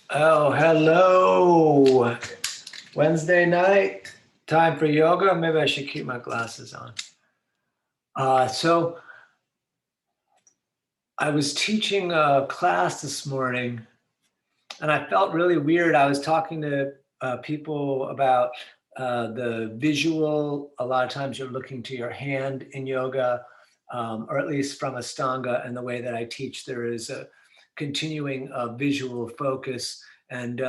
Oh, hello. Wednesday night, time for yoga. Maybe I should keep my glasses on. So I was teaching a class this morning and I felt really weird. I was talking to people about the visual. A lot of times you're looking to your hand in yoga, or at least from Astanga. And the way that I teach, there is a continuing visual focus. And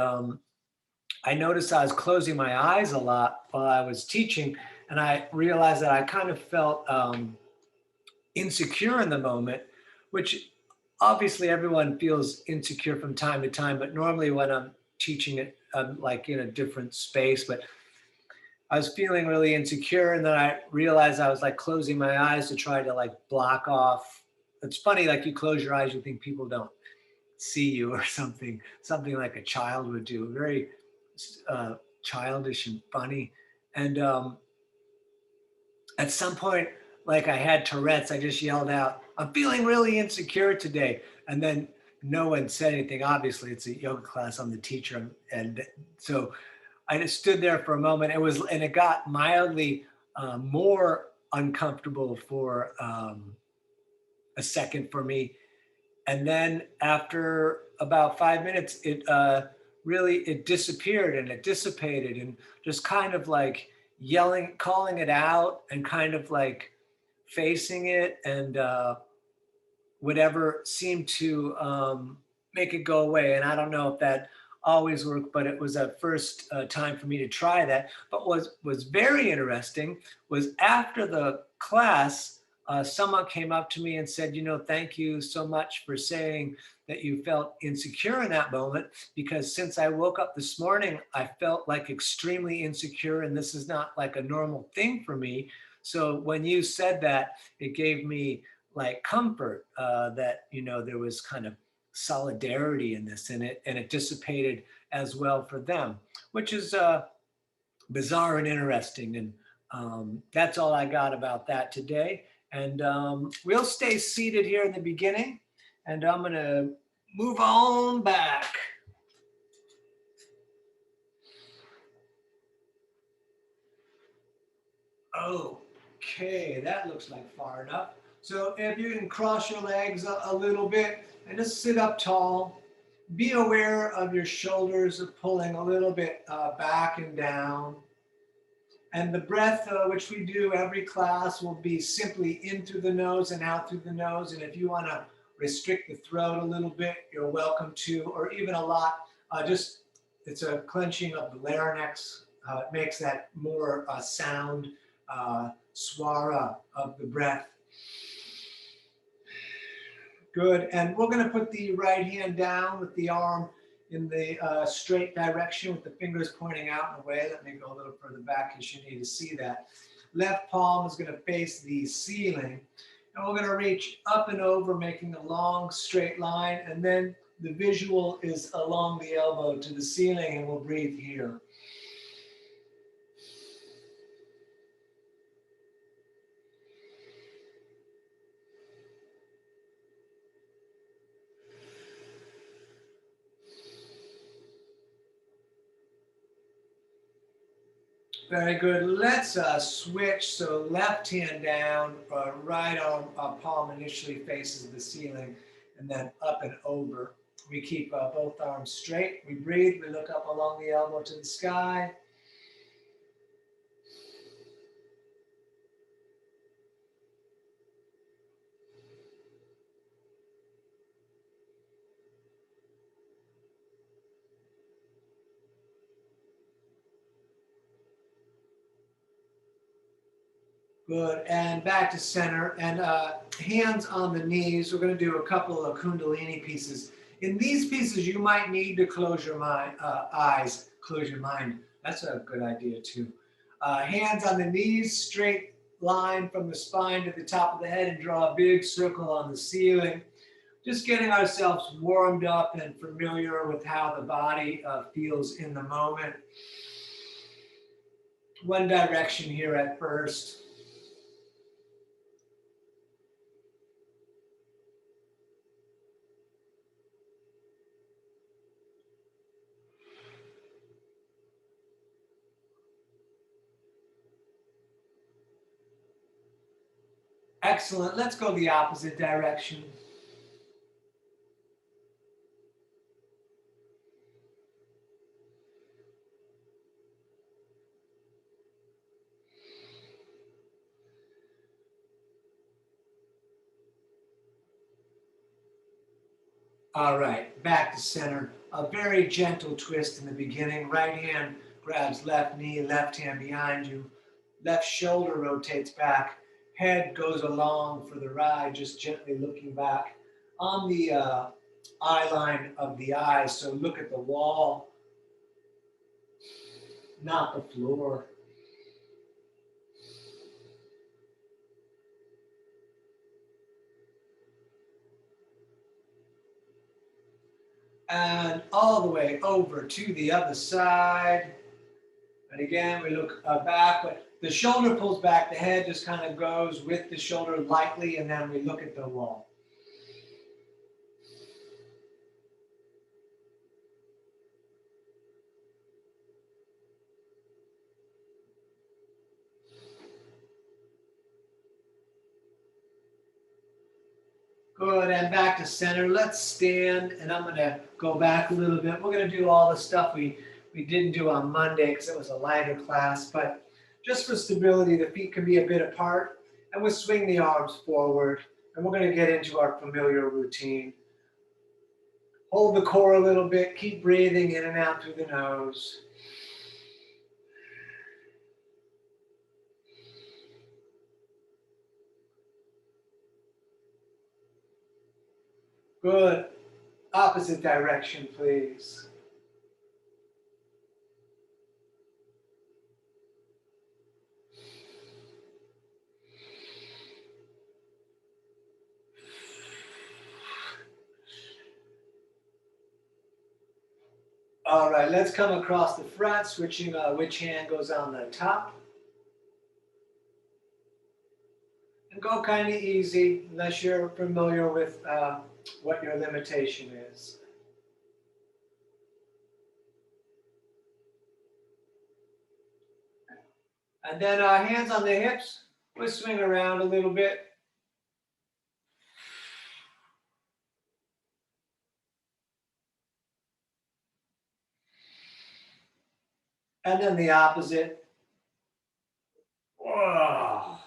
I noticed I was closing my eyes a lot while I was teaching, and I realized that I kind of felt insecure in the moment, which obviously everyone feels insecure from time to time, but normally when I'm teaching it, I'm like in a different space. But I was feeling really insecure, and then I realized I was like closing my eyes to try to like block off. It's funny, like you close your eyes, you think people don't see you or something like a child would do. Very uh, childish and funny. And at some point, like I had Tourette's, I just yelled out, "I'm feeling really insecure today." And then no one said anything. Obviously, it's a yoga class. I'm the teacher, and so I just stood there for a moment. And it got mildly more uncomfortable for a second for me. And then after about 5 minutes, it disappeared and it dissipated, and just kind of like yelling, calling it out, and kind of like facing it, and whatever seemed to make it go away. And I don't know if that always worked, but it was a first time for me to try that. But was very interesting was after the class, someone came up to me and said, thank you so much for saying that you felt insecure in that moment, because since I woke up this morning, I felt like extremely insecure, and this is not like a normal thing for me. So when you said that, it gave me like comfort, that there was kind of solidarity in this, and it dissipated as well for them, which is bizarre and interesting. And that's all I got about that today. And we'll stay seated here in the beginning, and I'm going to move on back. Okay, that looks like far enough. So if you can cross your legs a little bit and just sit up tall, be aware of your shoulders pulling a little bit back and down. And the breath, which we do every class, will be simply in through the nose and out through the nose. And if you want to restrict the throat a little bit, you're welcome to, or even a lot. Just it's a clenching of the larynx. It makes that more sound, swara of the breath. Good. And we're going to put the right hand down with the arm in the straight direction with the fingers pointing out in a way. Let me go a little further back because you need to see that. Left palm is going to face the ceiling. And we're going to reach up and over, making a long straight line. And then the visual is along the elbow to the ceiling, and we'll breathe here. Very good. Let's switch. So left hand down, right arm palm initially faces the ceiling, and then up and over. We keep both arms straight. We breathe. We look up along the elbow to the sky. Good. And back to center. And hands on the knees. We're going to do a couple of Kundalini pieces. In these pieces, you might need to close your eyes, close your mind. That's a good idea too. Hands on the knees, straight line from the spine to the top of the head, and draw a big circle on the ceiling. Just getting ourselves warmed up and familiar with how the body feels in the moment. One direction here at first. Excellent. Let's go the opposite direction. All right, back to center. A very gentle twist in the beginning. Right hand grabs left knee, left hand behind you. Left shoulder rotates back. Head goes along for the ride, just gently looking back on the eye line of the eyes. So look at the wall, not the floor. And all the way over to the other side. And again, we look back, but the shoulder pulls back, the head just kind of goes with the shoulder lightly, and then we look at the wall. Good, and back to center. Let's stand, and I'm gonna go back a little bit. We're gonna do all the stuff we didn't do on Monday because it was a lighter class, but just for stability, the feet can be a bit apart, and we'll swing the arms forward, and we're gonna get into our familiar routine. Hold the core a little bit, keep breathing in and out through the nose. Good. Opposite direction, please. All right, let's come across the front, switching which hand goes on the top. And go kind of easy, unless you're familiar with what your limitation is. And then hands on the hips, we'll swing around a little bit. And then the opposite. Whoa.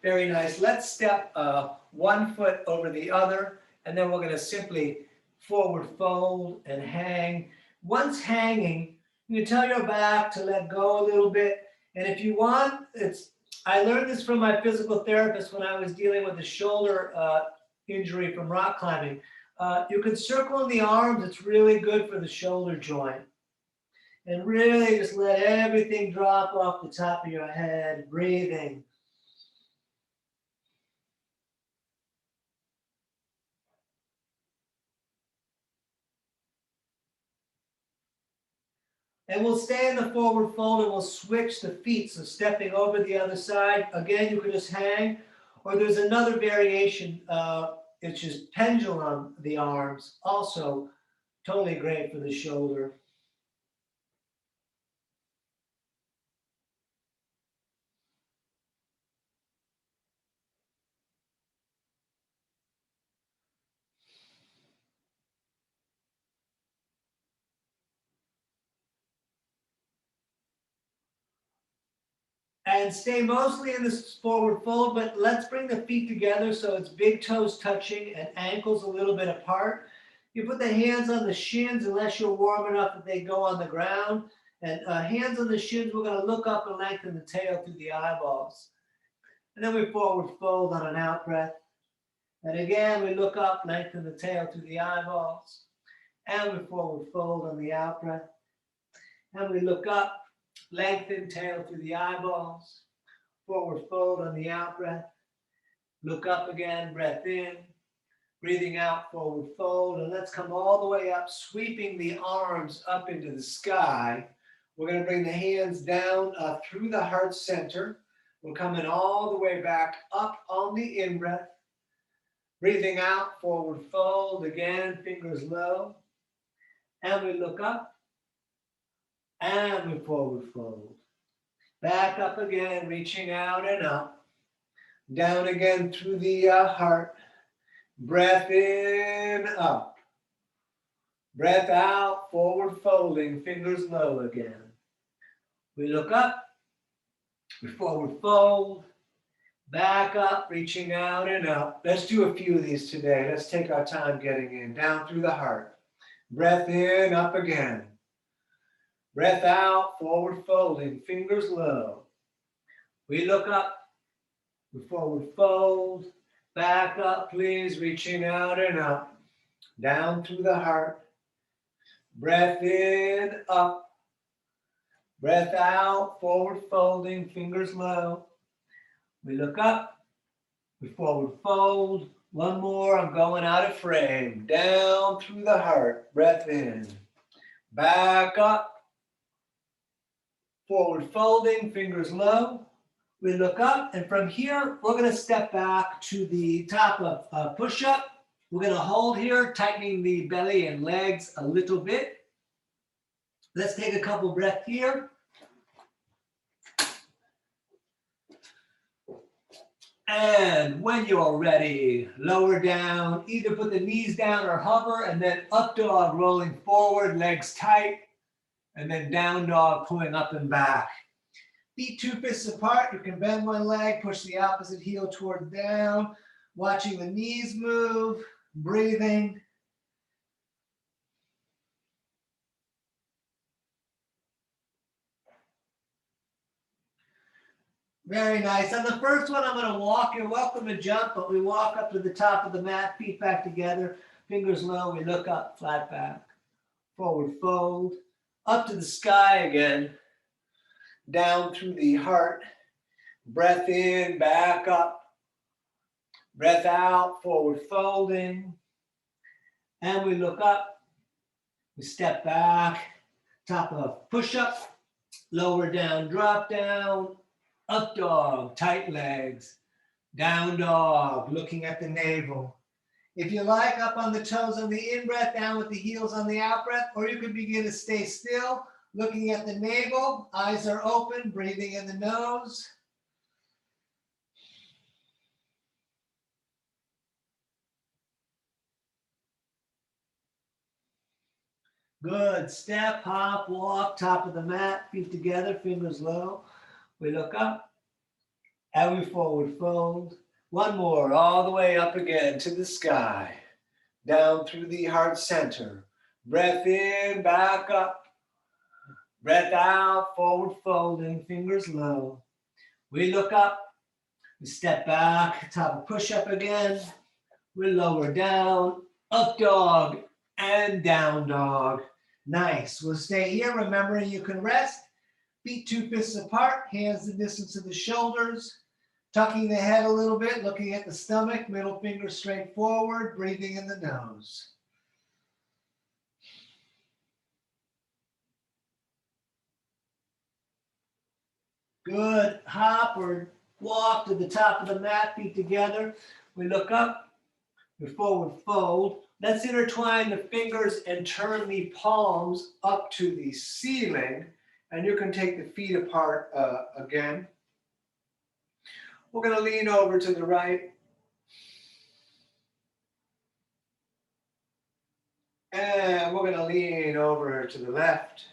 Very nice. Let's step one foot over the other, and then we're going to simply forward fold and hang. Once hanging, you can tell your back to let go a little bit. And if you want, I learned this from my physical therapist when I was dealing with a shoulder injury from rock climbing. You can circle in the arms. It's really good for the shoulder joint. And really just let everything drop off the top of your head, breathing. And we'll stay in the forward fold and we'll switch the feet. So stepping over the other side. Again, you can just hang. Or there's another variation, which is pendulum the arms. Also totally great for the shoulder. And stay mostly in this forward fold, but let's bring the feet together so it's big toes touching and ankles a little bit apart. You put the hands on the shins unless you're warm enough that they go on the ground. And hands on the shins, we're going to look up and lengthen the tail through the eyeballs. And then we forward fold on an out breath. And again, we look up, lengthen the tail through the eyeballs. And we forward fold on the out breath. And we look up, lengthen tail through the eyeballs. Forward fold on the out breath. Look up again, breath in. Breathing out, forward fold. And let's come all the way up, sweeping the arms up into the sky. We're going to bring the hands down through the heart center. We're coming all the way back up on the in-breath. Breathing out, forward fold. Again, fingers low. And we look up. And we forward fold. Back up again, reaching out and up. Down again through the heart. Breath in, up. Breath out, forward folding, fingers low again. We look up, we forward fold, back up, reaching out and up. Let's do a few of these today. Let's take our time getting in. Down through the heart. Breath in, up again. Breath out, forward folding, fingers low. We look up, we forward fold, back up, please, reaching out and up. Down through the heart. Breath in, up. Breath out, forward folding, fingers low. We look up, we forward fold. One more, I'm going out of frame. Down through the heart, breath in. Back up, forward folding, fingers low. We look up, and from here, we're gonna step back to the top of push-up. We're gonna hold here, tightening the belly and legs a little bit. Let's take a couple breaths here. And when you're ready, lower down, either put the knees down or hover, and then up dog, rolling forward, legs tight, and then down dog, pulling up and back. Feet 2 fists apart, you can bend one leg, push the opposite heel toward down, watching the knees move, breathing. Very nice. On the first one, I'm going to walk. You're welcome to jump, but we walk up to the top of the mat, feet back together, fingers low. We look up, flat back, forward fold, up to the sky again, down through the heart. Breath in, back up. Breath out, forward folding. And we look up. We step back, top of push-up, lower down, drop down. Up dog, tight legs. Down dog, looking at the navel. If you like, up on the toes on the in-breath, down with the heels on the out-breath, or you can begin to stay still, looking at the navel, eyes are open, breathing in the nose. Good. Step, hop, walk, top of the mat, feet together, fingers low. We look up, and we forward fold. One more, all the way up again to the sky. Down through the heart center. Breath in, back up. Breath out, forward folding, fingers low. We look up, we step back, top of push-up again. We lower down, up dog, and down dog. Nice. We'll stay here, remembering you can rest. Feet 2 fists apart, hands the distance of the shoulders. Tucking the head a little bit, looking at the stomach, middle finger straight forward, breathing in the nose. Good. Hop or walk to the top of the mat, feet together. We look up, we forward fold. Let's intertwine the fingers and turn the palms up to the ceiling. And you can take the feet apart again. We're going to lean over to the right. And we're going to lean over to the left.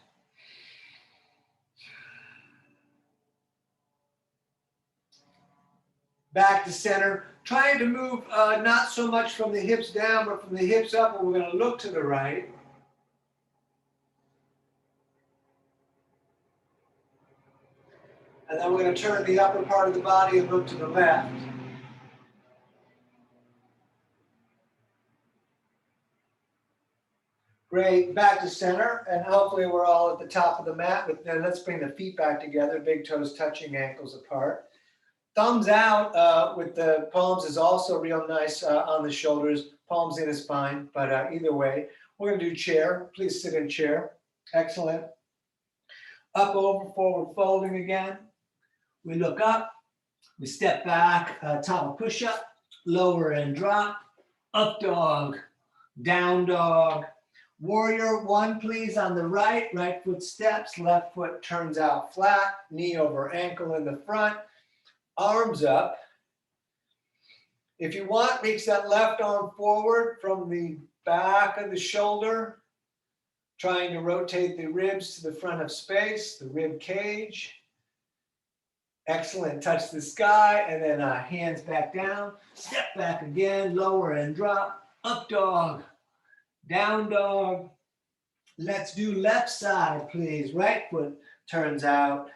Back to center. Trying to move not so much from the hips down, but from the hips up. And we're going to look to the right. And then we're going to turn the upper part of the body and look to the left. Great, back to center, and hopefully we're all at the top of the mat. But then let's bring the feet back together, big toes touching, ankles apart. Thumbs out with the palms is also real nice on the shoulders, palms in is fine, but either way. We're going to do chair. Please sit in chair. Excellent. Up, over, forward, folding again. We look up, we step back, top of push-up, lower and drop, up dog, down dog. Warrior one, please, on the right. Right foot steps, left foot turns out flat, knee over ankle in the front, arms up. If you want, reach that left arm forward from the back of the shoulder, trying to rotate the ribs to the front of space, the rib cage. Excellent. Touch the sky, and then hands back down. Step back again, lower and drop. Up dog, down dog. Let's do left side, please. Right foot turns out.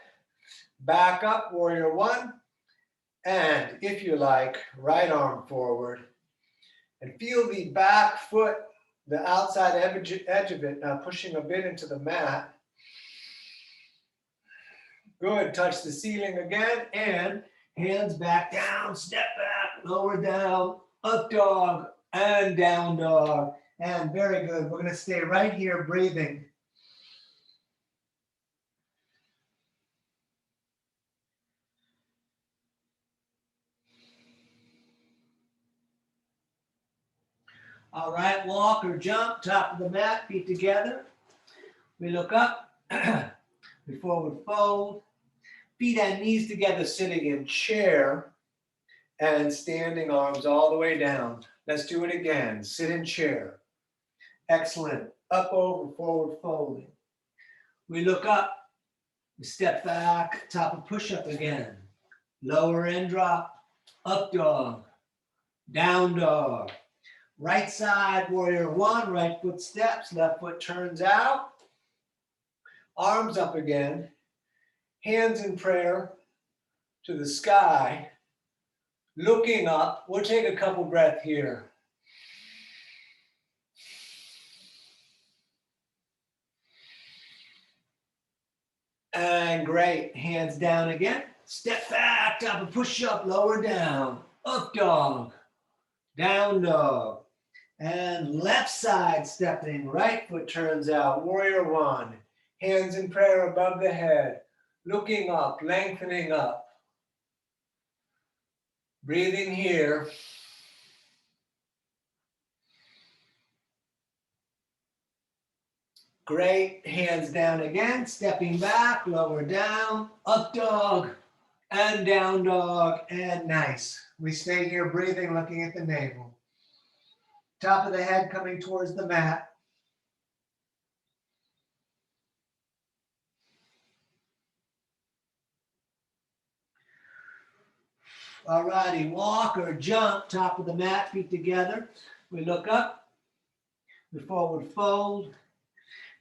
Back up, warrior one. And if you like, right arm forward. And feel the back foot, the outside edge of it, now pushing a bit into the mat. Good. Touch the ceiling again. And hands back down, step back, lower down, up dog, and down dog. And very good. We're going to stay right here breathing. All right, walk or jump, top of the mat, feet together. We look up, we forward fold, feet and knees together, sitting in chair, and standing arms all the way down. Let's do it again. Sit in chair. Excellent. Up, over, forward folding. We look up, we step back, top of push-up again. Lower and drop, up dog, down dog. Right side, warrior one, right foot steps, left foot turns out. Arms up again, hands in prayer to the sky, looking up. We'll take a couple breaths here. And great, hands down again. Step back, top of push-up, lower down, up dog, down dog. And left side stepping, right foot turns out, warrior one. Hands in prayer above the head, looking up, lengthening up. Breathing here. Great, hands down again, stepping back, lower down, up dog, and down dog, and nice. We stay here breathing, looking at the navel. Top of the head coming towards the mat. All righty, walk or jump, top of the mat, feet together. We look up, we forward fold,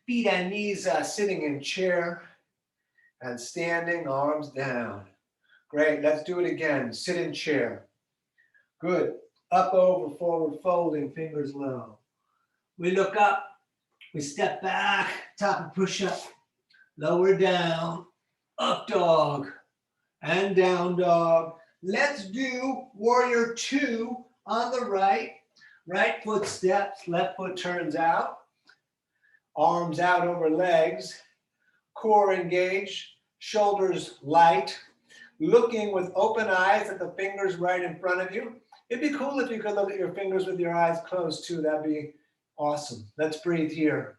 feet and knees sitting in chair, and standing, arms down. Great, let's do it again. Sit in chair. Good. Up, over, forward folding, fingers low. We look up, we step back, top of push-up, lower down, up dog, and down dog. Let's do warrior two on the right. Right foot steps, left foot turns out. Arms out over legs, core engaged, shoulders light. Looking with open eyes at the fingers right in front of you. It'd be cool if you could look at your fingers with your eyes closed too. That'd be awesome. Let's breathe here.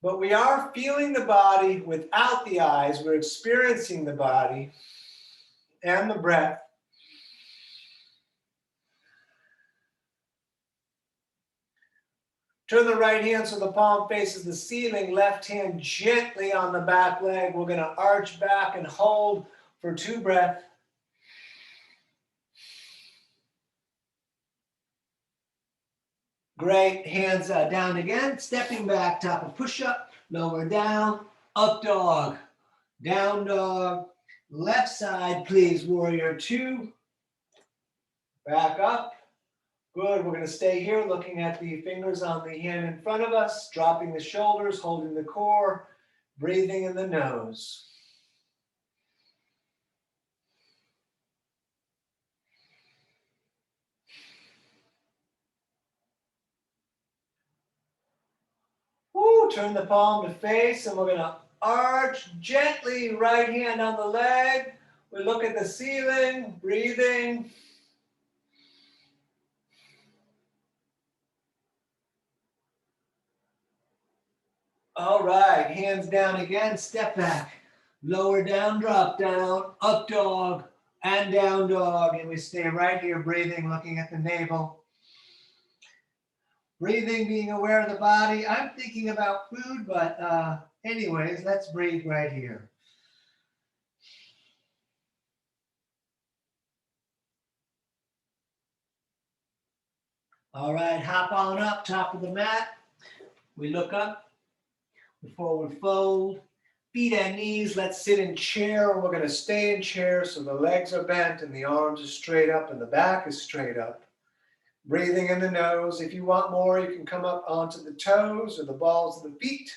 But we are feeling the body without the eyes. We're experiencing the body and the breath. Turn the right hand so the palm faces the ceiling. Left hand gently on the back leg. We're going to arch back and hold for 2 breaths. Great, hands down again, stepping back, top of push-up, lower down, up dog, down dog, left side, please, warrior two, back up. Good, we're going to stay here looking at the fingers on the hand in front of us, dropping the shoulders, holding the core, breathing in the nose. Woo, turn the palm to face, and we're going to arch gently, right hand on the leg. We look at the ceiling, breathing. All right, hands down again, step back. Lower down, drop down, up dog, and down dog. And we stay right here, breathing, looking at the navel. Breathing, being aware of the body. I'm thinking about food, but anyways, let's breathe right here. All right, hop on up, top of the mat. We look up, we forward fold, feet and knees. Let's sit in chair. We're going to stay in chair so the legs are bent and the arms are straight up and the back is straight up. Breathing in the nose. If you want more, you can come up onto the toes or the balls of the feet.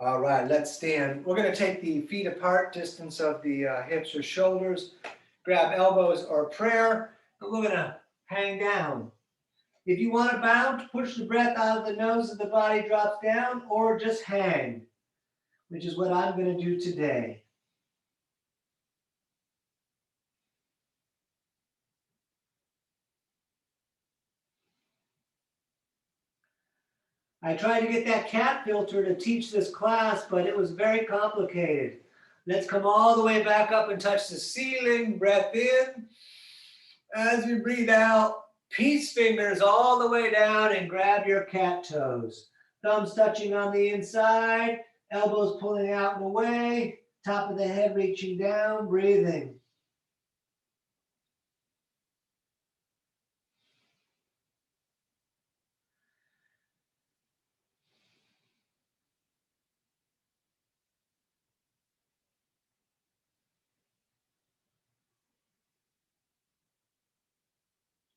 All right, let's stand. We're going to take the feet apart, distance of the hips or shoulders. Grab elbows or prayer, and we're going to hang down. If you want to bounce, push the breath out of the nose and the body drops down, or just hang, which is what I'm going to do today. I tried to get that cat filter to teach this class, but it was very complicated. Let's come all the way back up and touch the ceiling. Breath in. As you breathe out, peace fingers all the way down and grab your cat toes. Thumbs touching on the inside, elbows pulling out and away, top of the head reaching down, breathing.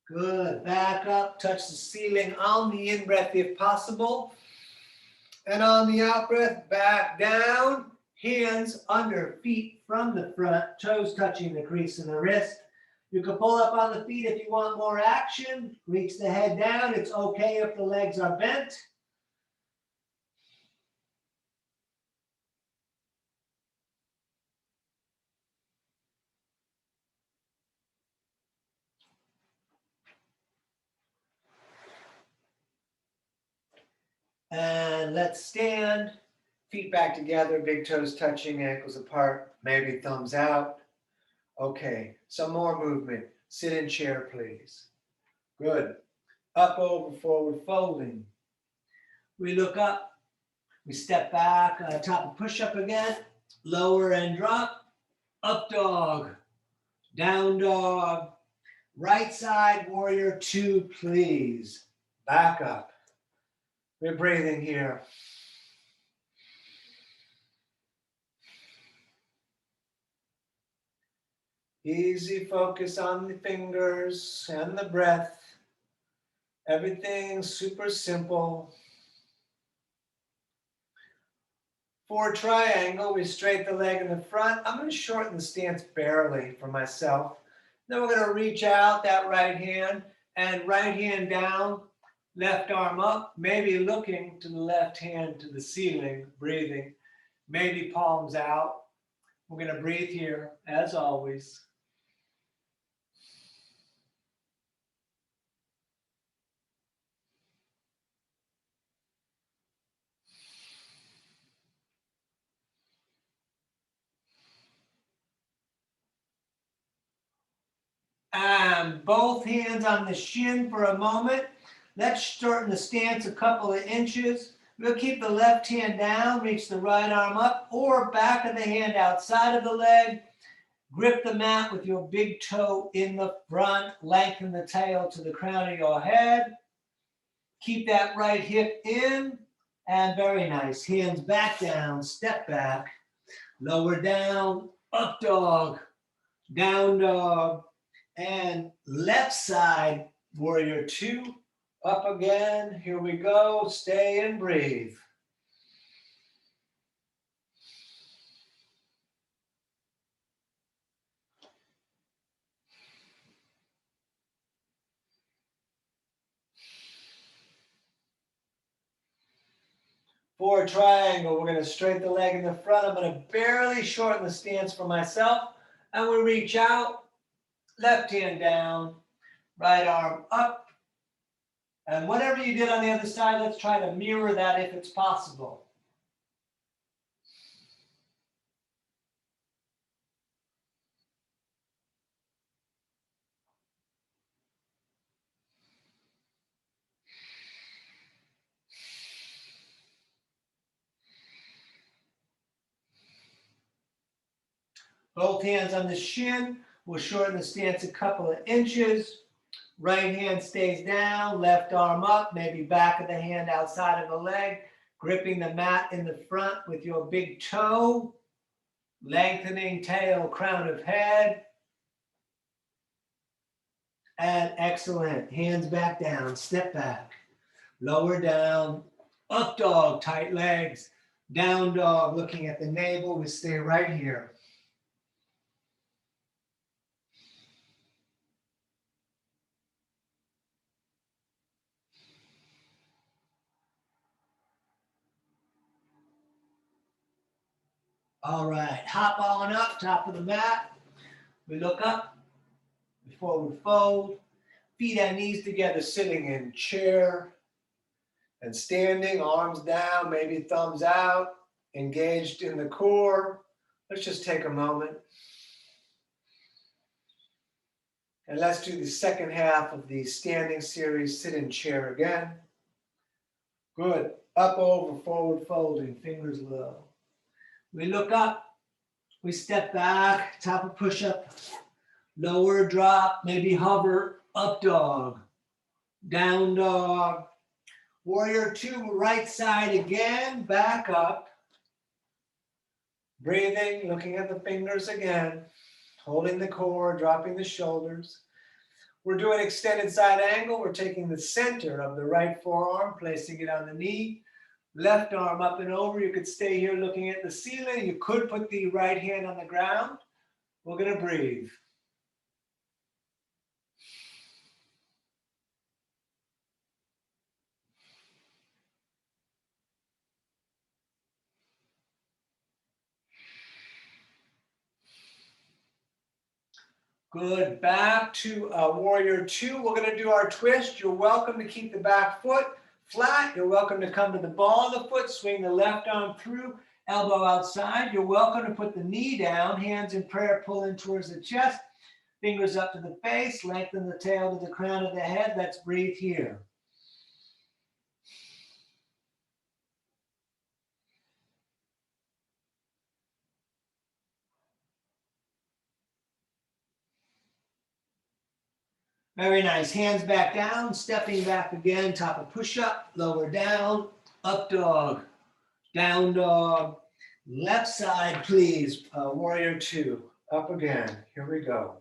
Good. Back up, touch the ceiling on the in-breath if possible. And on the out-breath, back down. Hands under feet from the front, toes touching the crease of the wrist. You can pull up on the feet if you want more action. Reach the head down. It's okay if the legs are bent. And let's stand. Feet back together, big toes touching, ankles apart, maybe thumbs out. Okay, some more movement. Sit in chair, please. Good. Up, over, forward, folding. We look up. We step back, top of push-up again. Lower and drop. Up dog. Down dog. Right side, warrior two, please. Back up. We're breathing here. Easy focus on the fingers and the breath. Everything's super simple. For triangle, we straighten the leg in the front. I'm going to shorten the stance barely for myself. Then we're going to reach out that right hand and right hand down, left arm up, maybe looking to the left hand to the ceiling, breathing, maybe palms out. We're going to breathe here, as always. And both hands on the shin for a moment. Let's shorten the stance a couple of inches. We'll keep the left hand down, reach the right arm up, or back of the hand outside of the leg. Grip the mat with your big toe in the front. Lengthen the tail to the crown of your head. Keep that right hip in. And very nice. Hands back down, step back. Lower down, up dog, down dog. And left side, warrior two, up again. Here we go. Stay and breathe. Forward triangle. We're going to straighten the leg in the front. I'm going to barely shorten the stance for myself. And we reach out, left hand down, right arm up. And whatever you did on the other side, let's try to mirror that if it's possible. Both hands on the shin. We'll shorten the stance a couple of inches. Right hand stays down, left arm up, maybe back of the hand outside of the leg, gripping the mat in the front with your big toe, lengthening tail, crown of head. And excellent. Hands back down, step back, lower down, up dog, tight legs, down dog, looking at the navel. We stay right here. All right, hop on up, top of the mat. We look up, forward fold, feet and knees together, sitting in chair and standing, arms down, maybe thumbs out, engaged in the core. Let's just take a moment. And let's do the second half of the standing series, sit in chair again. Good, up, over, forward folding, fingers low. We look up, we step back, top of push-up, lower drop, maybe hover, up dog, down dog. Warrior two, right side again, back up. Breathing, looking at the fingers again, holding the core, dropping the shoulders. We're doing extended side angle. We're taking the center of the right forearm, placing it on the knee. Left arm up and over. You could stay here looking at the ceiling. You could put the right hand on the ground. We're going to breathe. Good. Back to warrior two. We're going to do our twist. You're welcome to keep the back foot flat. You're welcome to come to the ball of the foot, swing the left arm through, elbow outside. You're welcome to put the knee down, hands in prayer, pull in towards the chest, fingers up to the face, lengthen the tail to the crown of the head. Let's breathe here. Very nice. Hands back down, stepping back again, top of push-up, lower down, up dog, down dog. Left side, please. Warrior two. Up again. Here we go.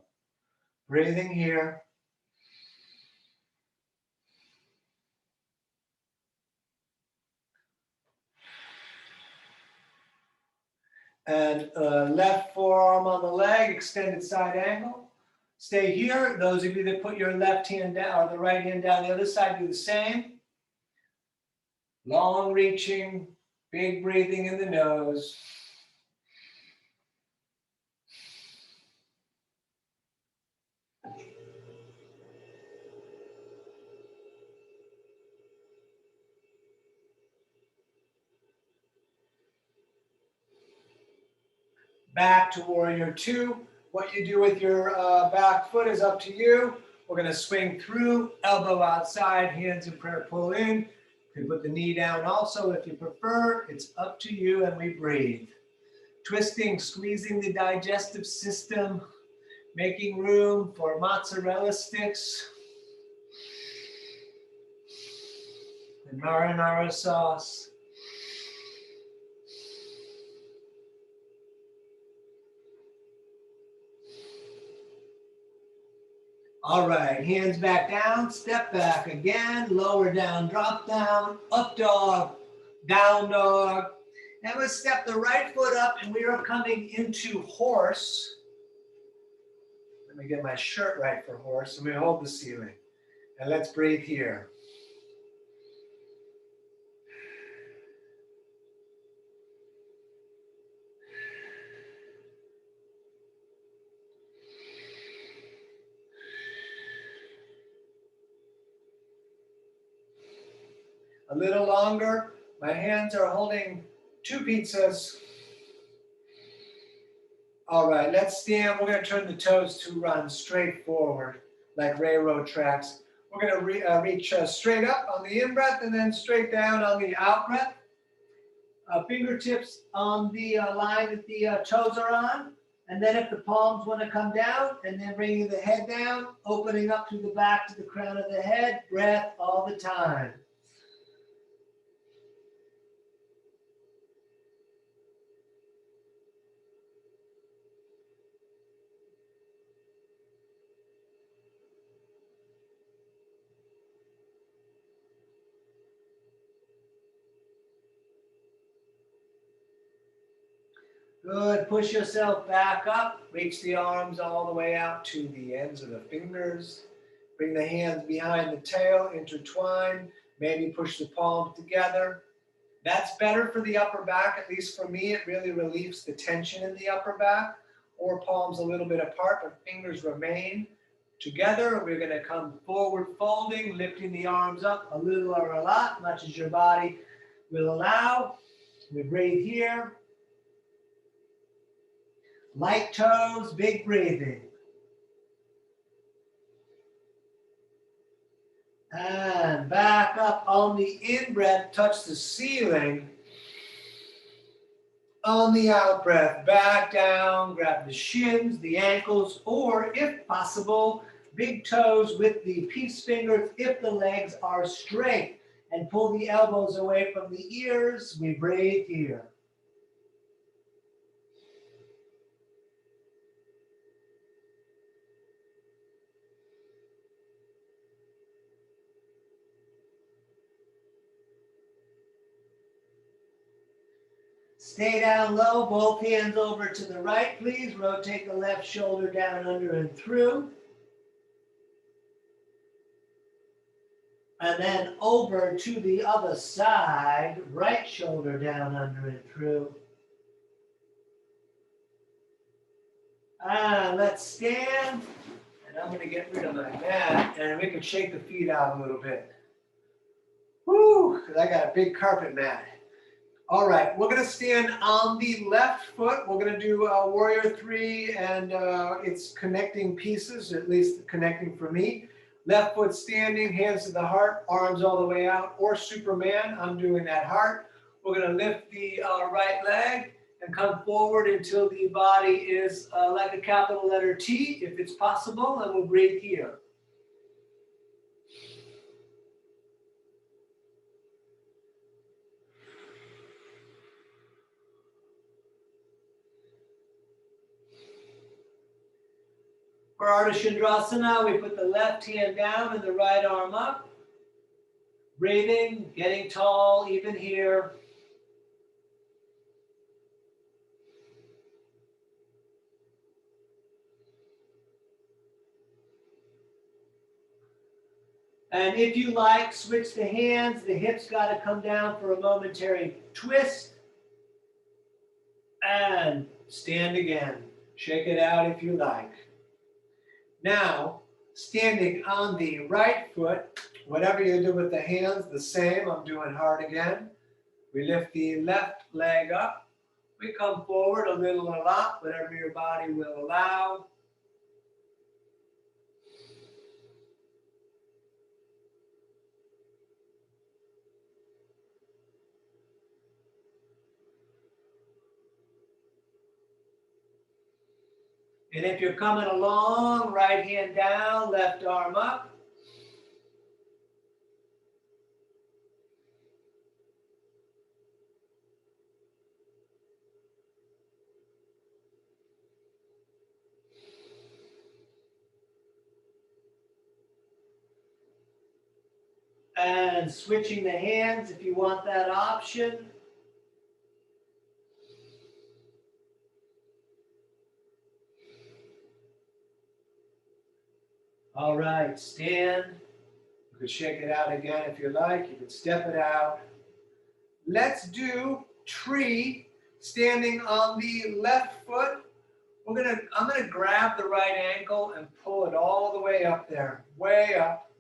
Breathing here. And left forearm on the leg, extended side angle. Stay here. Those of you that put your left hand down or the right hand down the other side, do the same. Long reaching, big breathing in the nose. Back to warrior two. What you do with your back foot is up to you. We're going to swing through, elbow outside, hands in prayer, pull in. You can put the knee down also if you prefer. It's up to you, and we breathe. Twisting, squeezing the digestive system, making room for mozzarella sticks and marinara sauce. All right, hands back down, step back again, lower down, drop down, up dog, down dog. And we'll step the right foot up and we are coming into horse. Let me get my shirt right for horse. And we hold the ceiling. And let's breathe here. A little longer. My hands are holding 2 pizzas. All right, let's stand. We're going to turn the toes to run straight forward like railroad tracks. We're going to reach straight up on the in-breath and then straight down on the out-breath. Fingertips on the line that the toes are on. And then if the palms want to come down, and then bringing the head down, opening up through the back to the crown of the head, breath all the time. Good. Push yourself back up. Reach the arms all the way out to the ends of the fingers. Bring the hands behind the tail, intertwine. Maybe push the palms together. That's better for the upper back. At least for me, it really relieves the tension in the upper back. Or palms a little bit apart, but fingers remain together. We're going to come forward folding, lifting the arms up a little or a lot, much as your body will allow. We breathe here. Light toes, big breathing. And back up on the in-breath, touch the ceiling. On the out-breath, back down, grab the shins, the ankles, or if possible, big toes with the peace fingers if the legs are straight. And pull the elbows away from the ears. We breathe here. Stay down low, both hands over to the right, please. Rotate the left shoulder down, under, and through. And then over to the other side, right shoulder down, under, and through. And let's stand. And I'm going to get rid of my mat, and we can shake the feet out a little bit. Woo, because I got a big carpet mat. All right, we're going to stand on the left foot. We're going to do Warrior 3, and it's connecting pieces, at least connecting for me. Left foot standing, hands to the heart, arms all the way out, or Superman. I'm doing that heart. We're going to lift the right leg and come forward until the body is like a capital letter T, if it's possible, and we'll breathe here. For Ardha Chandrasana, we put the left hand down and the right arm up. Breathing, getting tall, even here. And if you like, switch the hands. The hips got to come down for a momentary twist. And stand again. Shake it out if you like. Now, standing on the right foot, whatever you do with the hands, the same. I'm doing hard again. We lift the left leg up. We come forward a little or a lot, whatever your body will allow. And if you're coming along, right hand down, left arm up. And switching the hands if you want that option. All right, stand. You could shake it out again if you like. You could step it out. Let's do tree, standing on the left foot. I'm gonna grab the right ankle and pull it all the way up there, way up.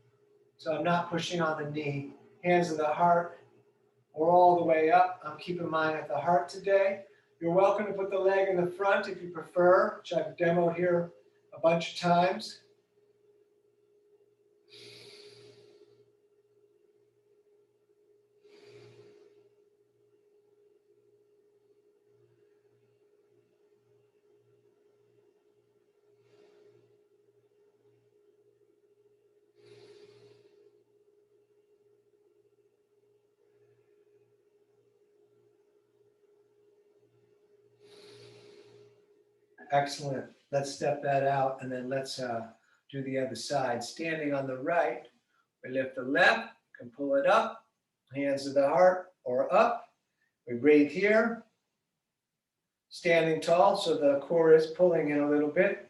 So I'm not pushing on the knee. Hands to the heart. or all the way up. I'm keeping mine at the heart today. You're welcome to put the leg in the front if you prefer, which I've demoed here a bunch of times. Excellent. Let's step that out and then let's do the other side. Standing on the right, we lift the left, can pull it up, hands to the heart or up. We breathe here, standing tall so the core is pulling in a little bit.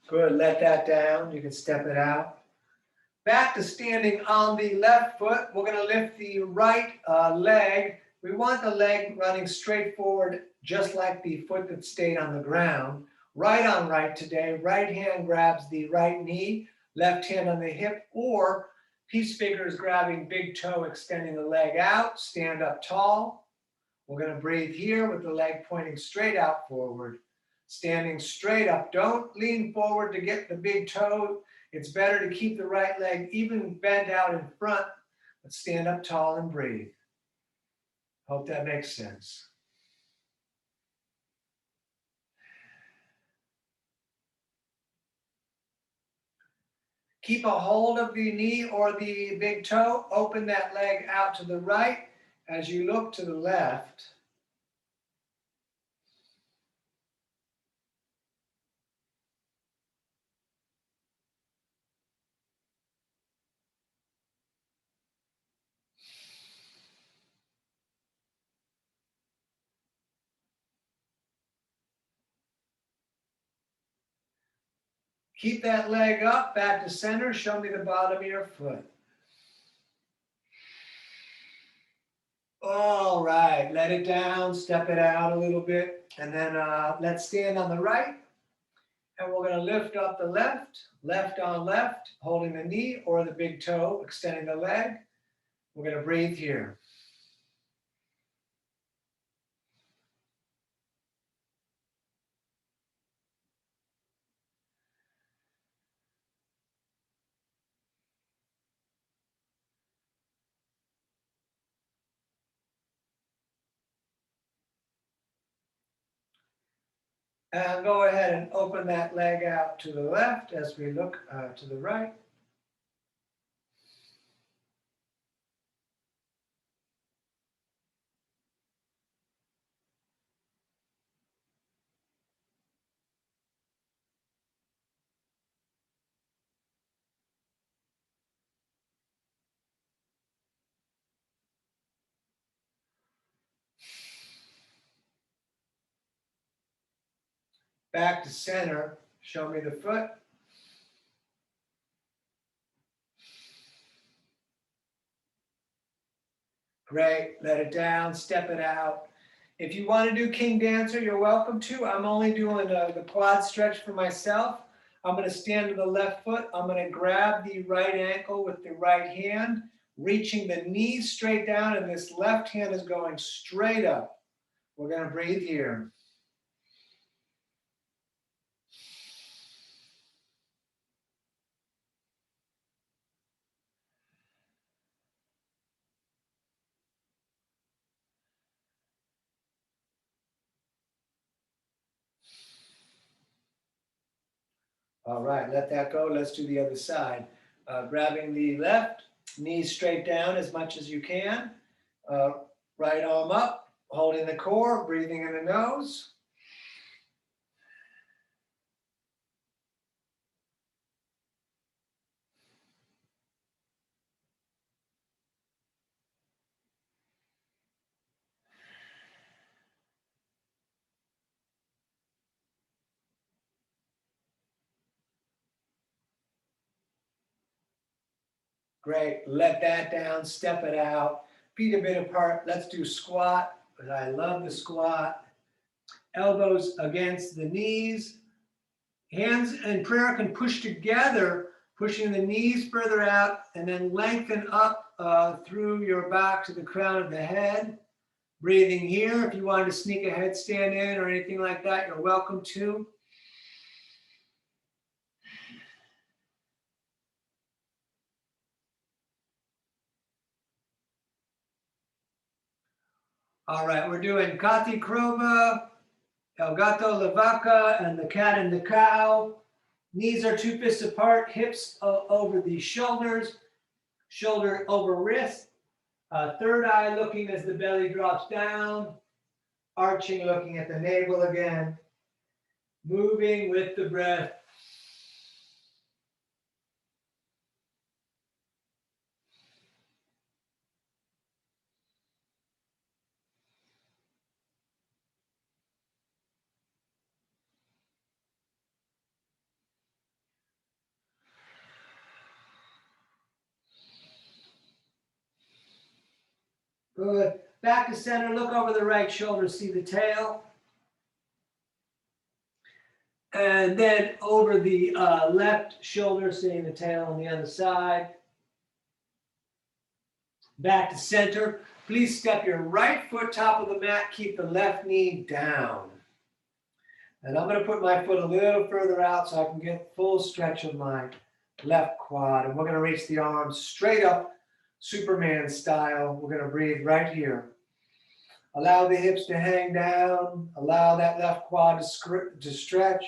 Good, let that down. You can step it out. Back to standing on the left foot. We're going to lift the right leg. We want the leg running straight forward, just like the foot that stayed on the ground. Right on right today. Right hand grabs the right knee, left hand on the hip, or peace fingers grabbing big toe, extending the leg out. Stand up tall. We're going to breathe here with the leg pointing straight out forward. Standing straight up. Don't lean forward to get the big toe. It's better to keep the right leg even bent out in front, but stand up tall and breathe. Hope that makes sense. Keep a hold of the knee or the big toe. Open that leg out to the right as you look to the left. Keep that leg up, back to center. Show me the bottom of your foot. All right, let it down, step it out a little bit, and then let's stand on the right. And we're going to lift up the left, left on left, holding the knee or the big toe, extending the leg. We're going to breathe here. And go ahead and open that leg out to the left as we look to the right. Back to center. Show me the foot. Great. Let it down. Step it out. If you want to do King Dancer, you're welcome to. I'm only doing the quad stretch for myself. I'm going to stand to the left foot. I'm going to grab the right ankle with the right hand, reaching the knees straight down, and this left hand is going straight up. We're going to breathe here. All right, let that go. Let's do the other side. Grabbing the left, knees straight down as much as you can. Right arm up, holding the core, breathing in the nose. Great. Let that down, step it out. Feet a bit apart. Let's do squat. I love the squat. Elbows against the knees. Hands in prayer can push together, pushing the knees further out, and then lengthen up through your back to the crown of the head. Breathing here. If you wanted to sneak a headstand in or anything like that, you're welcome to. All right, we're doing Kati Krova, El Gato La Vaca, and the cat and the cow. Knees are 2 fists apart, hips over the shoulders, shoulder over wrist. Third eye looking as the belly drops down, arching, looking at the navel again, moving with the breath. Good. Back to center, look over the right shoulder, see the tail. And then over the left shoulder, seeing the tail on the other side. Back to center. Please step your right foot top of the mat, keep the left knee down. And I'm going to put my foot a little further out so I can get full stretch of my left quad. And we're going to reach the arms straight up, Superman style. We're going to breathe right here. Allow the hips to hang down. Allow that left quad to stretch.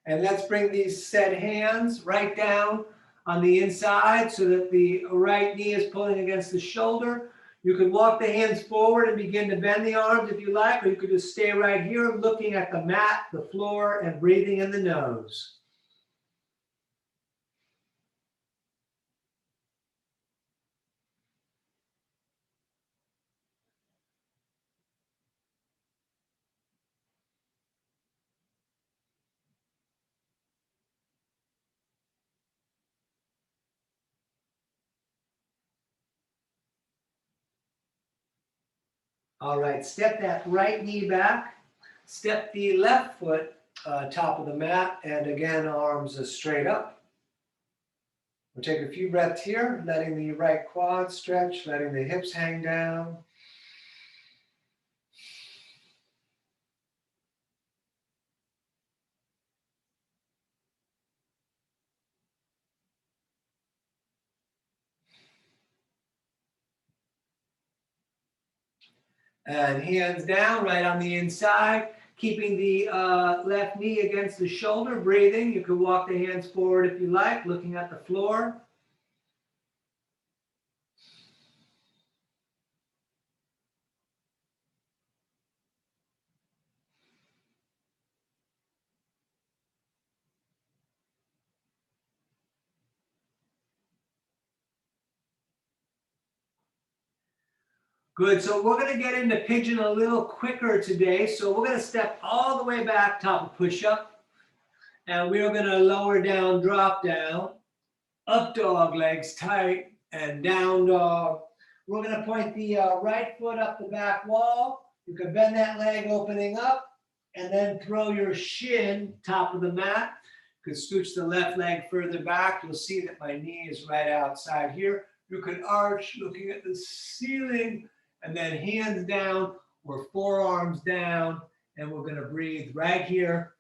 And let's bring these said hands right down on the inside so that the right knee is pulling against the shoulder. You can walk the hands forward and begin to bend the arms if you like, or you could just stay right here looking at the mat, the floor, and breathing in the nose. All right, step that right knee back. Step the left foot top of the mat, and again, arms straight up. We'll take a few breaths here, letting the right quad stretch, letting the hips hang down. And hands down, right on the inside, keeping the left knee against the shoulder, breathing. You can walk the hands forward if you like, looking at the floor. Good, so we're gonna get into pigeon a little quicker today. So we're gonna step all the way back, top of push-up. And we're gonna lower down, drop down, up dog, legs tight, and down dog. We're gonna point the right foot up the back wall. You can bend that leg opening up and then throw your shin top of the mat. You could scooch the left leg further back. You'll see that my knee is right outside here. You could arch looking at the ceiling and then hands down or forearms down. And we're gonna breathe right here,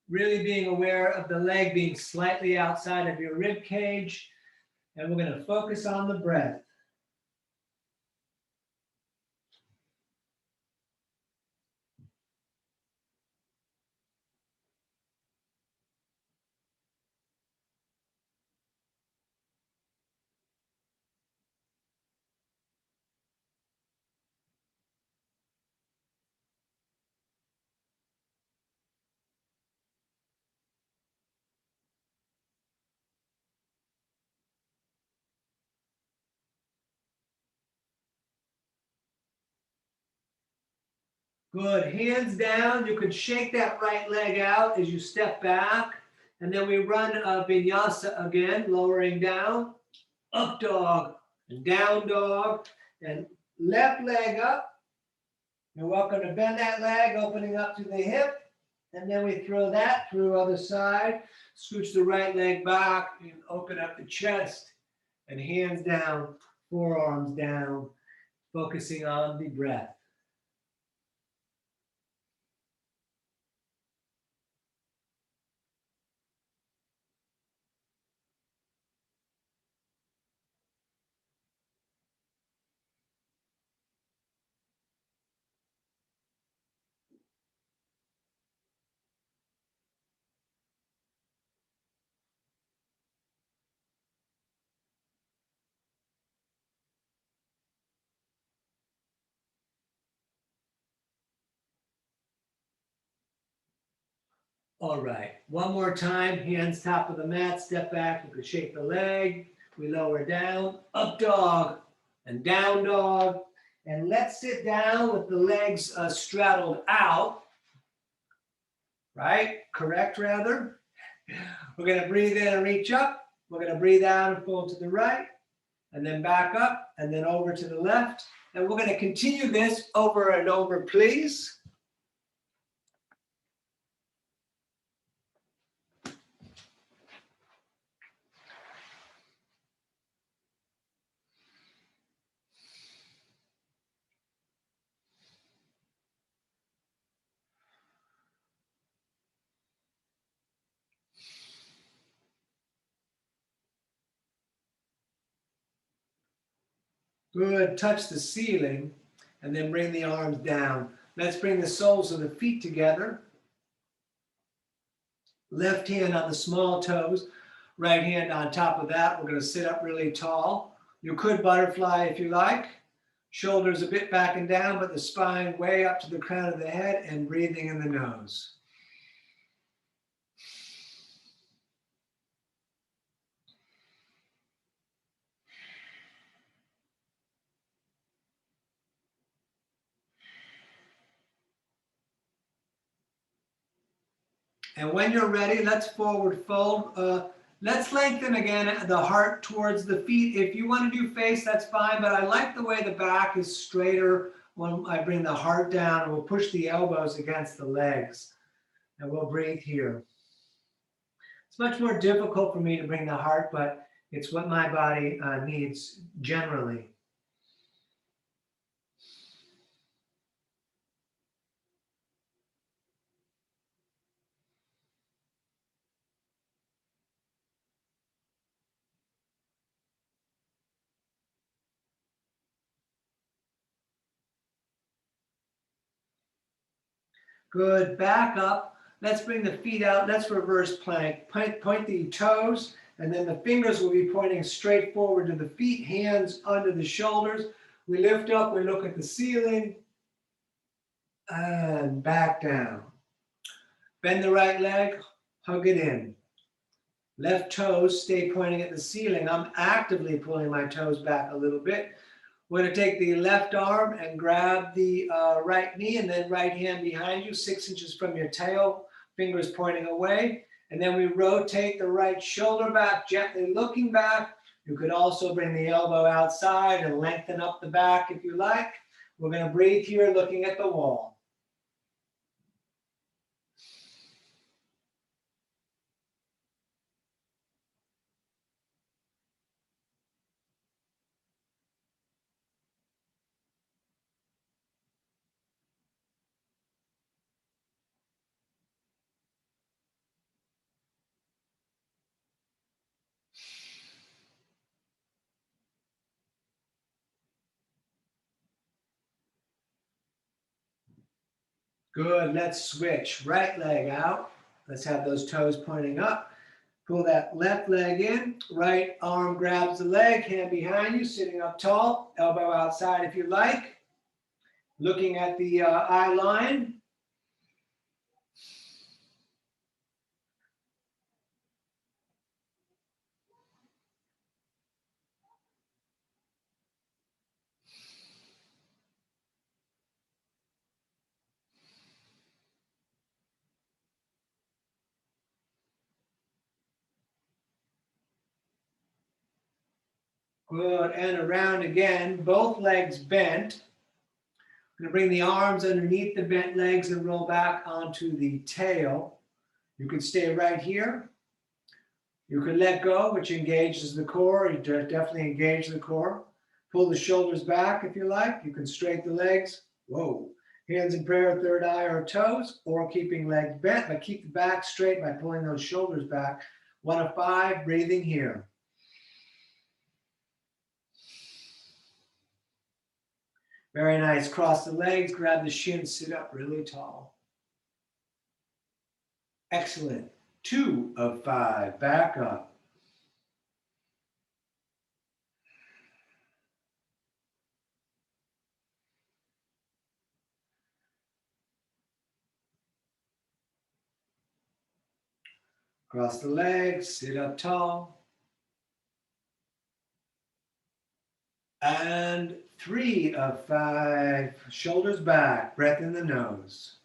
really being aware of the leg being slightly outside of your rib cage. And we're going to focus on the breath. Good. Hands down. You can shake that right leg out as you step back. And then we run a vinyasa again, lowering down, up dog, and down dog, and left leg up. You're welcome to bend that leg, opening up to the hip. And then we throw that through other side. Scooch the right leg back and open up the chest. And hands down, forearms down, focusing on the breath. All right, one more time, hands top of the mat, step back, you could shake the leg, we lower down, up dog, and down dog, and let's sit down with the legs straddled out, right? Correct, rather. We're gonna breathe in and reach up, we're gonna breathe out and fold to the right, and then back up, and then over to the left, and we're gonna continue this over and over, please. Good, touch the ceiling and then bring the arms down. Let's bring the soles of the feet together. Left hand on the small toes, right hand on top of that. We're gonna sit up really tall. You could butterfly if you like. Shoulders a bit back and down, but the spine way up to the crown of the head and breathing in the nose. And when you're ready, let's forward fold. Let's lengthen again the heart towards the feet. If you want to do face, that's fine, but I like the way the back is straighter when I bring the heart down, and we'll push the elbows against the legs. And we'll breathe here. It's much more difficult for me to bring the heart, but it's what my body needs generally. Good, back up. Let's bring the feet out. Let's reverse plank. Point the toes, and then the fingers will be pointing straight forward to the feet, hands under the shoulders. We lift up, we look at the ceiling, and back down. Bend the right leg, hug it in. Left toes stay pointing at the ceiling. I'm actively pulling my toes back a little bit. We're going to take the left arm and grab the right knee, and then right hand behind you, 6 inches from your tail, fingers pointing away. And then we rotate the right shoulder back, gently looking back. You could also bring the elbow outside and lengthen up the back if you like. We're going to breathe here, looking at the wall. Good, let's switch. Right leg out. Let's have those toes pointing up. Pull that left leg in. Right arm grabs the leg, hand behind you, sitting up tall. Elbow outside if you like. Looking at the eye line. Good, and around again, both legs bent. I'm going to bring the arms underneath the bent legs and roll back onto the tail. You can stay right here. You can let go, which engages the core. You definitely engage the core. Pull the shoulders back if you like. You can straighten the legs. Whoa. Hands in prayer, third eye or toes, or keeping legs bent, but keep the back straight by pulling those shoulders back. 1 of 5, breathing here. Very nice. Cross the legs, grab the shins, sit up really tall. Excellent. 2 of 5, back up. Cross the legs, sit up tall. And 3 of 5, shoulders back, breath in the nose.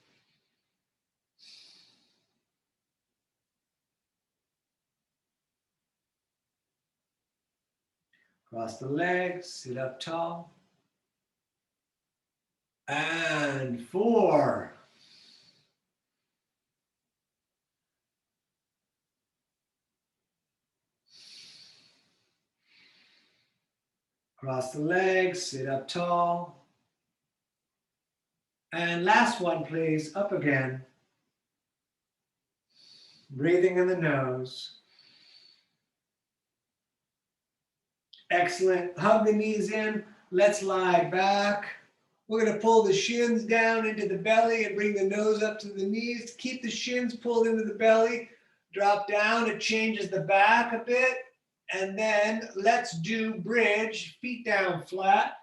Cross the legs, sit up tall. And 4. Cross the legs, sit up tall. And last one, please, up again. Breathing in the nose. Excellent. Hug the knees in. Let's lie back. We're going to pull the shins down into the belly and bring the nose up to the knees. Keep the shins pulled into the belly. Drop down. It changes the back a bit. And then let's do bridge. Feet down flat.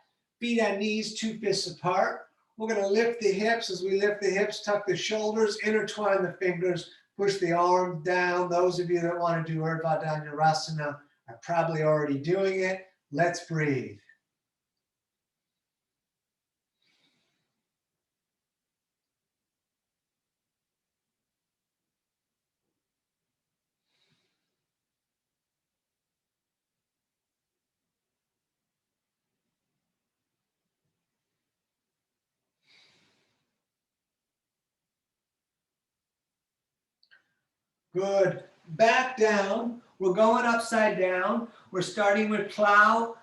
Feet on knees, 2 fists apart. We're going to lift the hips. As we lift the hips, tuck the shoulders, intertwine the fingers, push the arms down. Those of you that want to do Urdhva Dhanurasana are probably already doing it. Let's breathe. Good. Back down. We're going upside down. We're starting with plow.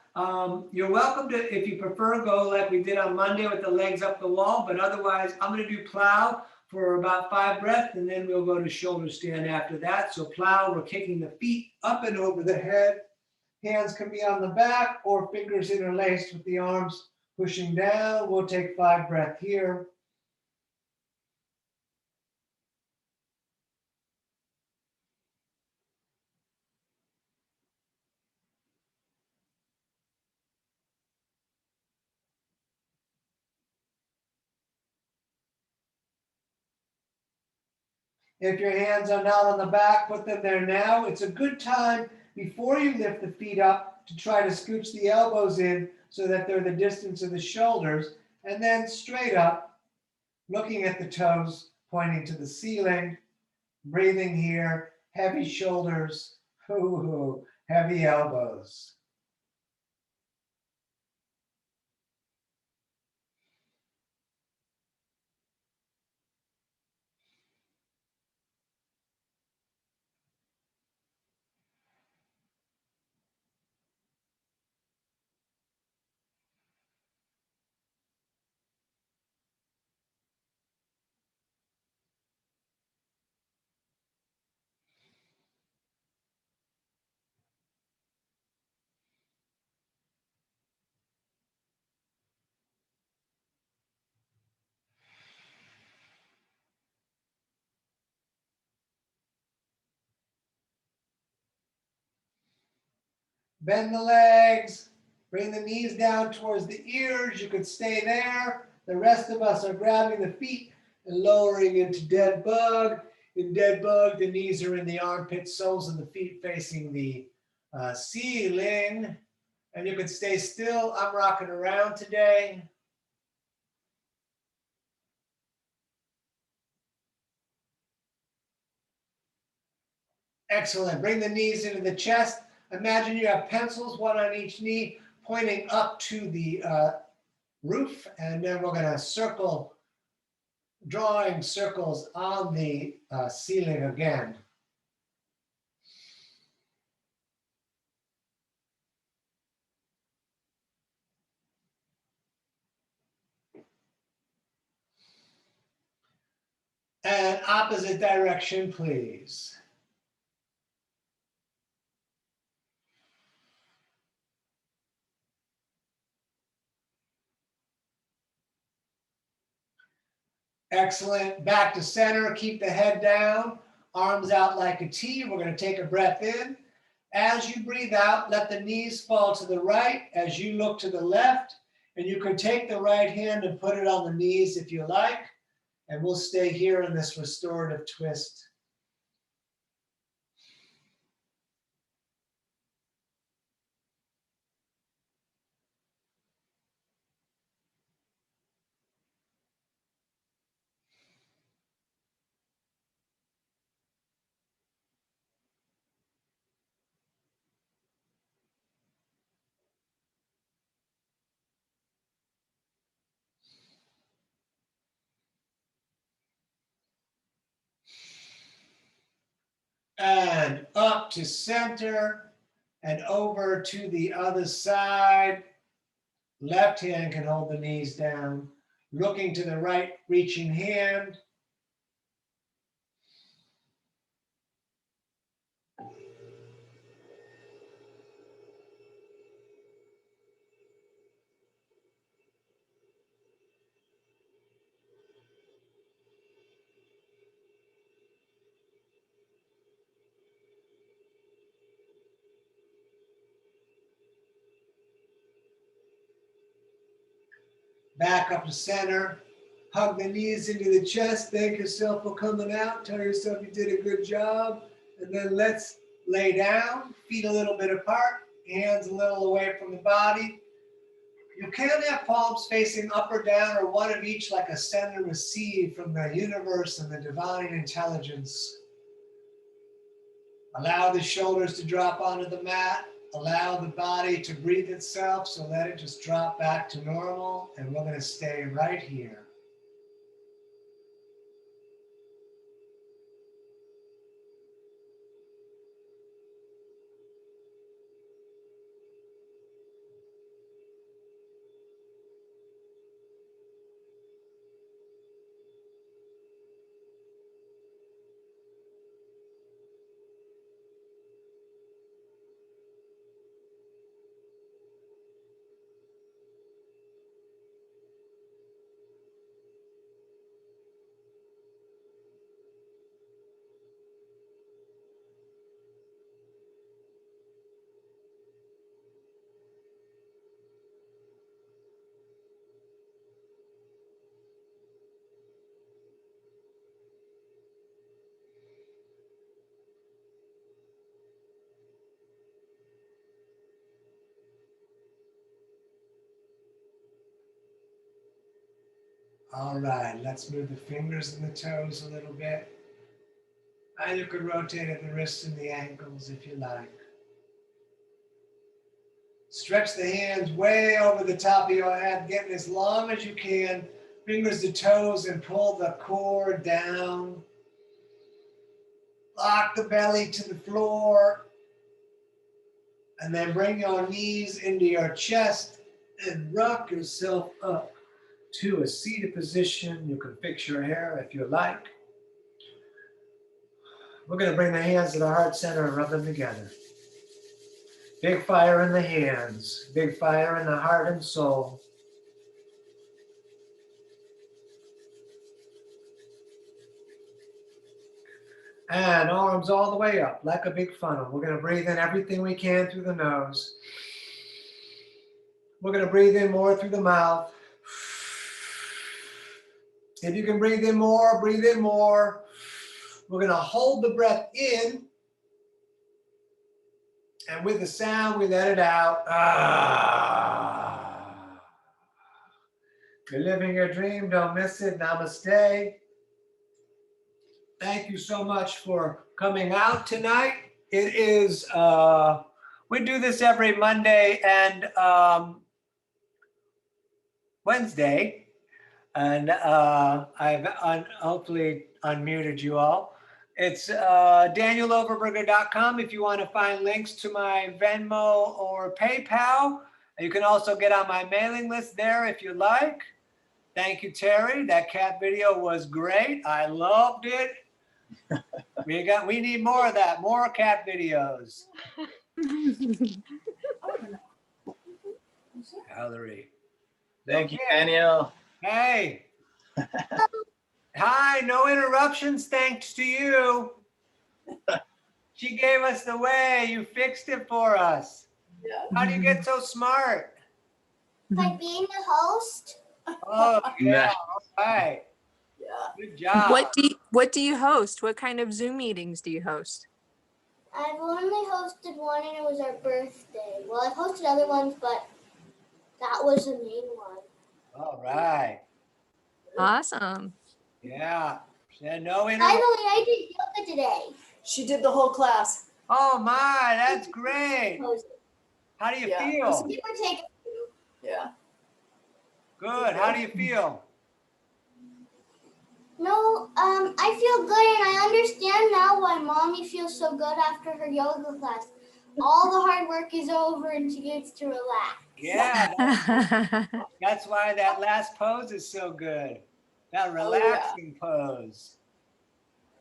You're welcome to, if you prefer, go like we did on Monday with the legs up the wall, but otherwise I'm going to do plow for about 5 breaths, and then we'll go to shoulder stand after that. So plow, we're kicking the feet up and over the head. Hands can be on the back or fingers interlaced with the arms pushing down. We'll take 5 breaths here. If your hands are not on the back, put them there now. It's a good time before you lift the feet up to try to scooch the elbows in so that they're the distance of the shoulders. And then straight up, looking at the toes, pointing to the ceiling, breathing here, heavy shoulders, heavy elbows. Bend the legs, bring the knees down towards the ears. You could stay there. The rest of us are grabbing the feet and lowering into dead bug. In dead bug, the knees are in the armpit, soles of the feet facing the ceiling. And you can stay still. I'm rocking around today. Excellent. Bring the knees into the chest. Imagine you have pencils, one on each knee, pointing up to the roof, and then we're going to circle, drawing circles on the ceiling again. And opposite direction, please. Excellent. Back to center. Keep the head down. Arms out like a T. We're going to take a breath in. As you breathe out, let the knees fall to the right as you look to the left. And you can take the right hand and put it on the knees if you like. And we'll stay here in this restorative twist. And up to center and over to the other side. Left hand can hold the knees down. Looking to the right, reaching hand. Back up to center. Hug the knees into the chest. Thank yourself for coming out. Tell yourself you did a good job. And then let's lay down. Feet a little bit apart. Hands a little away from the body. You can have palms facing up or down or one of each like a send and receive from the universe and the divine intelligence. Allow the shoulders to drop onto the mat. Allow the body to breathe itself, so let it just drop back to normal, and we're going to stay right here. All right, let's move the fingers and the toes a little bit. And you could rotate at the wrists and the ankles if you like. Stretch the hands way over the top of your head, getting as long as you can. Fingers to toes and pull the core down. Lock the belly to the floor. And then bring your knees into your chest and rock yourself up to a seated position. You can fix your hair if you like. We're going to bring the hands to the heart center and rub them together. Big fire in the hands, big fire in the heart and soul. And arms all the way up like a big funnel. We're going to breathe in everything we can through the nose. We're going to breathe in more through the mouth. If you can breathe in more, breathe in more. We're going to hold the breath in. And with the sound, we let it out. Ah. You're living your dream. Don't miss it. Namaste. Thank you so much for coming out tonight. It is we do this every Monday and Wednesday. And I've hopefully unmuted you all. It's danieloverberger.com if you want to find links to my Venmo or PayPal. You can also get on my mailing list there if you like. Thank you, Terry. That cat video was great. I loved it. We need more of that, more cat videos. Valerie. Thank you, Daniel. Hey. Hi, no interruptions thanks to you. She gave us the way. You fixed it for us. Yeah. How do you get so smart? By being the host. Oh, yeah. All right. Yeah. Good job. What do you host? What kind of Zoom meetings do you host? I've only hosted one and it was our birthday. Well, I've hosted other ones, but that was the main one. All right. Awesome. Yeah. No By the way, interruptions. I did yoga today. She did the whole class. Oh, my. That's great. How do you Yeah. feel? Give or take. Yeah. Good. How do you feel? No, I feel good and I understand now why mommy feels so good after her yoga class. All the hard work is over and she gets to relax. Yeah. That's why that last pose is so good. That relaxing pose.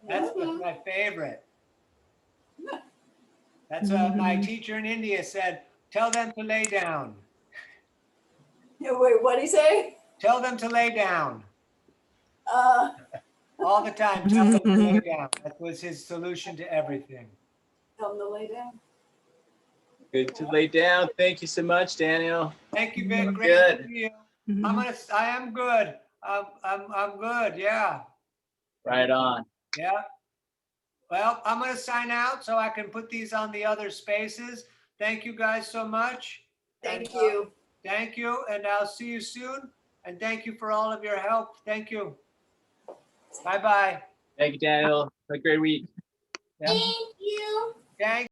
That's my favorite. That's what my teacher in India said. Tell them to lay down. Yeah, wait, what'd he say? Tell them to lay down. All the time, tell them to lay down. That was his solution to everything. Tell him to lay down. Good to lay down. Thank you so much, Daniel. Thank you, Vic. Great Good. to see you. I am good. I'm good. Yeah. Right on. Yeah. Well, I'm going to sign out so I can put these on the other spaces. Thank you guys so much. Thank you. Thank you. And I'll see you soon. And thank you for all of your help. Thank you. Bye-bye. Thank you, Daniel. Have a great week. Yeah. Thank you. Thank